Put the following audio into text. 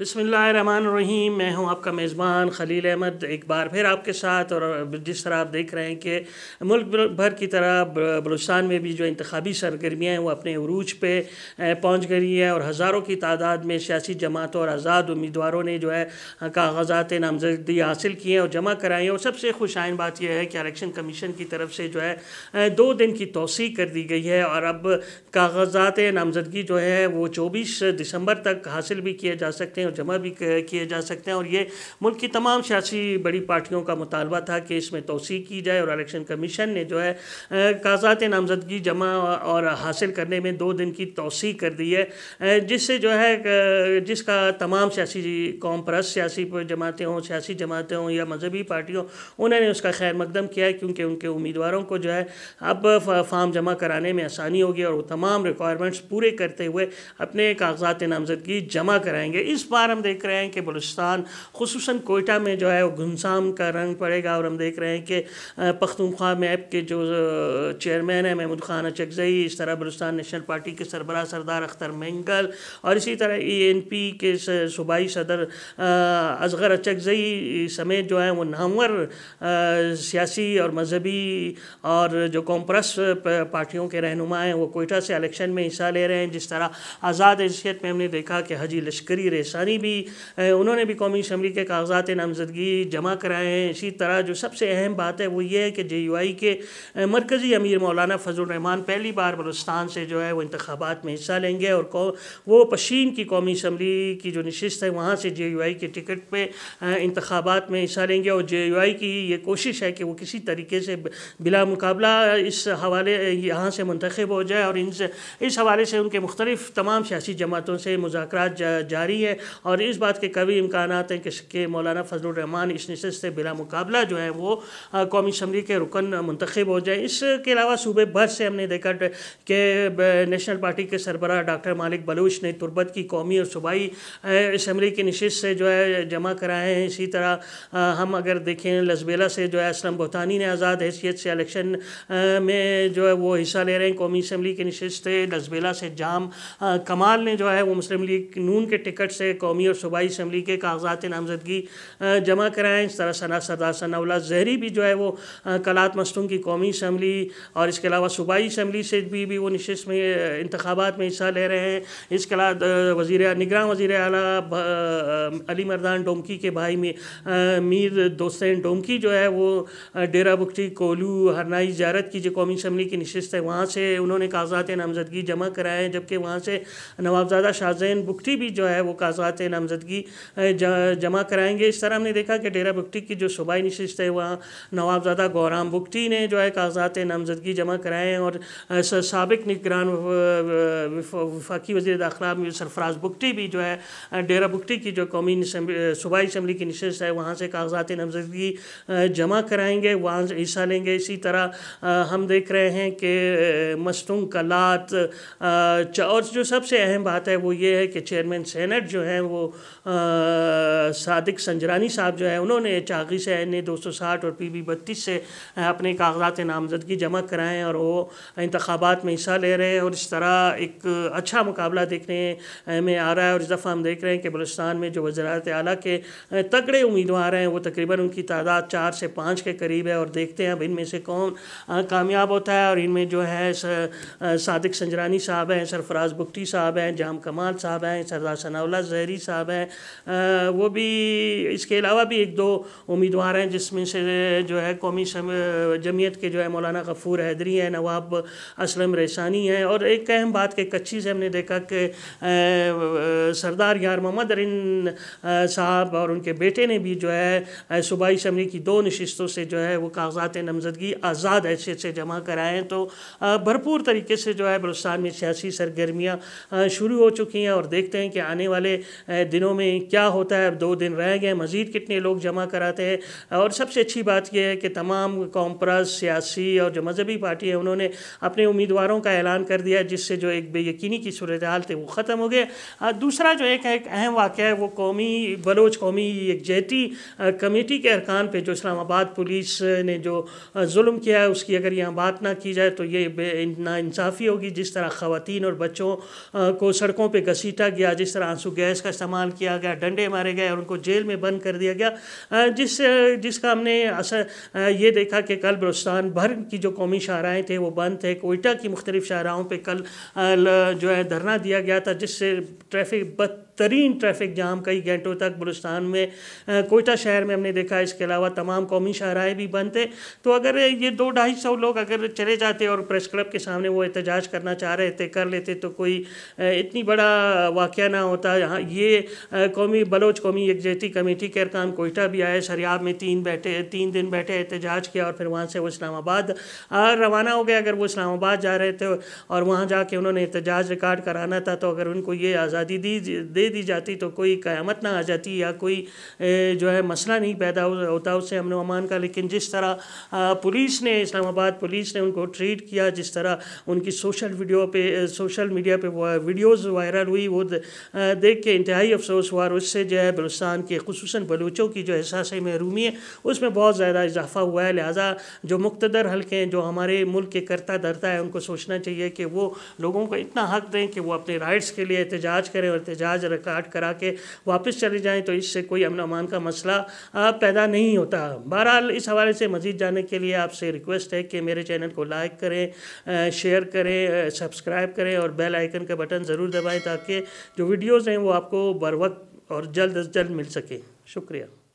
बिस्मिल्लाहिर्रहमानिर्रहीम। मैं हूं आपका मेज़बान खलील अहमद एक बार फिर आपके साथ। और जिस तरह आप देख रहे हैं कि मुल्क भर की तरह बलूचिस्तान में भी जो इंतखाबी सरगर्मियाँ हैं वो अपने उरूज पे पहुंच गई है और हज़ारों की तादाद में सियासी जमातों और आज़ाद उम्मीदवारों ने जो है कागजात नामजदगी हासिल किए और जमा कराई। और सबसे खुशाइन बात यह है कि इलेक्शन कमीशन की तरफ से जो है 2 दिन की तौसीक़ कर दी गई है और अब कागजात नामजदगी जो है वो 24 दिसंबर तक हासिल भी किए जा सकते हैं और जमा भी किए जा सकते हैं। और ये मुल्क की तमाम सियासी बड़ी पार्टियों का मुतालबा था कि इसमें तौसीक़ की जाए और इलेक्शन कमीशन ने जो है कागजात नामजदगी जमा और हासिल करने में 2 दिन की तौसीक़ कर दी है, जिससे जो है जिसका तमाम सियासी कौम परस्त सियासी सियासी जमातें हों या मजहबी पार्टियों, उन्होंने उसका खैर मकदम किया है, क्योंकि उनके उम्मीदवारों को जो है अब फॉर्म जमा कराने में आसानी होगी और वो तमाम रिक्वायरमेंट्स पूरे करते हुए अपने कागजात नामजदगी जमा कराएंगे। इस बार हम देख रहे हैं कि बलूचिस्तान खुसूसन कोयटा में जो है वो घुमसान का रंग पड़ेगा और हम देख रहे हैं कि पख्तूनख्वा मैप के जो चेयरमैन हैं महमूद खान अचकज़ई, इस तरह बलूचिस्तान नेशनल पार्टी के सरबराह सरदार अख्तर मेंगल और इसी तरह ENP के सूबाई सदर असगर अचकज़ई समेत जो है वो नामवर सियासी और मजहबी और जो कौम परस्त पार्टियों के रहनुमा हैं वो कोयटा से इलेक्शन में हिस्सा ले रहे हैं। जिस तरह आज़ाद हैसियत में हमने देखा कि हाजी लश्करी रेसानी भी उन्होंने भी कौमी असम्बली के कागजात नामजदगी जमा कराए हैं। इसी तरह जो सबसे अहम बात है वो ये है कि JUI के मरकज़ी अमीर मौलाना फजलुर रहमान पहली बार बलूचिस्तान से जो है वो इंतखाबात में हिस्सा लेंगे और वो पशीन की कौमी असम्बली की जो नशिस्त है वहाँ से JUI के टिकट पे इंतखाबात में हिस्सा लेंगे। और JUI की ये कोशिश है कि वो किसी तरीके से बिला मुकाबला इस हवाले यहाँ से मुंतखब हो जाए और इस हवाले से उनके मुख्तलिफ तमाम सियासी जमातों से मुज़ाकरात जारी है और इस बात के कभी इम्कानात हैं कि मौलाना फजलुर रहमान इस नशिस्त से बिला मुकाबला जो है वो कौमी असम्बली के रुकन मुंतखब हो जाए। इसके अलावा सूबे भर से हमने देखा कि नेशनल पार्टी के सरबराह डॉक्टर मालिक बलूच ने तुर्बत की कौमी और सूबाई असम्बली की नशिस्त से जो है जमा कराए हैं। इसी तरह हम अगर देखें लसबेला से जो है असलम बोतानी ने आज़ाद हैसियत से इलेक्शन में जो है वो हिस्सा ले रहे हैं कौमी असम्बली की नशिस्त से। लसबेला से जाम कमाल ने जो है वो मुस्लिम लीग नून के टिकट से कौमी और सूबाई असम्बली के कागजात नामजदगी जमा कराएँ। इस तरह सरदार सनाउल्लाह ज़हरी भी जो है वो कलात मस्तूम की कौमी असम्बली और इसके अलावा सूबाई असम्बली से भी वो नशिस्त में इंतखाबात में हिस्सा ले रहे हैं। इसके अलावा निगरान वज़ीर आला अली मर्दान डोमकी के भाई में मीर दोस्तैन डोमकी जो है वो डेरा बुगटी कोलू हरनाई ज़ियारत की जो कौमी असम्बली की नशिस्त है वहाँ से उन्होंने कागजात नामजदगी जमा कराए हैं, जबकि वहाँ से नवाबज़ादा शाहज़ैन बुगटी भी जो है वो कागजात नामजदगी जमा कराएंगे। इस तरह हमने देखा कि डेरा बुगटी की जो सूबाई नशिस्त है वहाँ नवाबज़ादा गौराम बुगटी ने जो है कागजात नामजदगी जमा कराए हैं और साबिक निगरान वफाकी वज़ीर दाखिला सरफराज बुगटी भी जो है डेरा बुगटी की जो कौमी सूबाई असम्बली की नशिस्त है वहाँ से कागजात नामजदगी जमा कराएंगे, वहाँ से हिस्सा लेंगे। इसी तरह हम देख रहे हैं कि मस्तूम कलात और जो सबसे अहम बात है वो ये है कि चेयरमैन सेनेट जो है वो सादिक संजरानी साहब जो है उन्होंने चागी से NA 260 और PB 32 से अपने कागजात नामजदगी जमा कराएँ और वो इंतखाबात में हिस्सा ले रहे हैं और इस तरह एक अच्छा मुकाबला देखने में आ रहा है। और इस दफ़ा हम देख रहे हैं कि बलूचिस्तान में जो वज़ीरात आला के तगड़े उम्मीदवार हैं वो तकरीबन उनकी तादाद 4 से 5 के करीब है और देखते हैं अब इनमें से कौन कामयाब होता है। और इनमें जो है सादिक संजरानी साहब हैं, सरफराज बुगटी साहब हैं, जाम कमाल साहब हैं, सरदार सनाउल्लाह ज़हरी साहब हैं, वो भी इसके अलावा भी 1-2 उम्मीदवार हैं जिसमें से जो है कौमी जमीयत के जो है मौलाना गफ़ूर हैदरी हैं, नवाब असलम रेसानी हैं। और एक अहम बात के कच्ची से हमने देखा कि सरदार यार मोहम्मद अरिन साहब और उनके बेटे ने भी जो है सूबाई असम्बली की 2 नशिस्तों से जो है वो कागजात नामजदगी आज़ाद हैसियत से जमा कराए हैं। तो भरपूर तरीके से जो है बलूचिस्तान में सियासी सरगर्मियाँ शुरू हो चुकी हैं और देखते हैं कि आने वाले दिनों में क्या होता है। अब 2 दिन रह गए, मज़ीद कितने लोग जमा कराते हैं। और सबसे अच्छी बात यह है कि तमाम कौम परस्त सियासी और जो मजहबी पार्टी है उन्होंने अपने उम्मीदवारों का ऐलान कर दिया, जिससे जो एक बेयकीनी की सूरत हाल थी वो ख़त्म हो गया। दूसरा जो एक अहम वाक़या है वो बलोच कौमी यकजहती कमेटी के अरकान पे जो इस्लामाबाद पुलिस ने जो जुल्म किया है उसकी अगर यहाँ बात ना की जाए तो ये नाइंसाफ़ी होगी। जिस तरह ख़वातीन और बच्चों को सड़कों पे घसीटा गया, जिस तरह आंसू गैस کا استعمال کیا گیا، ڈنڈے مارے گئے اور ان کو جیل میں بند کر دیا گیا، جس کا ہم نے اثر یہ دیکھا کہ کل بلوچستان بھر کی جو قومی شاہراہیں تھے وہ بند تھے۔ کوئٹہ کی مختلف شاہراہوں پہ کل جو ہے دھرنا دیا گیا تھا، جس سے بدترین ٹریفک جام کئی گھنٹوں تک بلوچستان میں کوئٹہ شہر میں ہم نے دیکھا۔ اس کے علاوہ تمام قومی شاہراہیں بھی بند تھے۔ تو اگر یہ 200-250 لوگ اگر چلے جاتے اور پریس کلب کے سامنے وہ احتجاج کرنا چاہ رہے تھے کر لیتے تو کوئی اتنی بڑا واقعہ نہ ہوتا۔ یہ بلوچ قومی یکجہتی کمیٹی کے ارکان کوئٹہ بھی آئے، سریاب میں 3 دن بیٹھے احتجاج کیا اور پھر وہاں سے وہ اسلام آباد روانہ ہو گئے۔ اگر وہ اسلام آباد جا رہے تھے اور وہاں جا کے انہوں نے احتجاج ریکارڈ کرانا تھا تو اگر ان کو یہ آزادی دے دی جاتی تو کوئی قیامت نہ آ جاتی یا کوئی جو ہے مسئلہ نہیں پیدا ہوتا اس سے امن و امان کا۔ لیکن جس طرح پولیس نے اسلام آباد پولیس نے ان کو ٹریٹ کیا، جس طرح ان کی سوشل میڈیا پہ ویڈیوز وائرل ہوئی، وہ دیکھ کے انتہائی افسوس ہوا، اور اس سے جو ہے بلوچستان کے خصوصاً بلوچوں کی جو احساس محرومی ہے اس میں بہت زیادہ اضافہ ہوا ہے۔ لہٰذا جو مقتدر حلقے ہیں جو ہمارے ملک کے کرتا دھرتا ہے ان کو سوچنا چاہیے کہ وہ لوگوں کو اتنا حق دیں کہ وہ اپنے رائٹس کے لیے احتجاج کریں اور احتجاج ریکارڈ کرا کے واپس چلے جائیں، تو اس سے کوئی امن و امان کا مسئلہ پیدا نہیں ہوتا۔ بہرحال اس حوالے سے مزید جاننے کے لیے آپ سے ریکویسٹ ہے کہ میرے چینل کو لائک کریں، شیئر کریں، سبسکرائب کریں اور بیل آئیکن کا بٹن ضرور دبائیں تاکہ جو ویڈیوز ہیں وہ آپ کو بر وقت اور جلد از جلد مل سکیں۔ شکریہ۔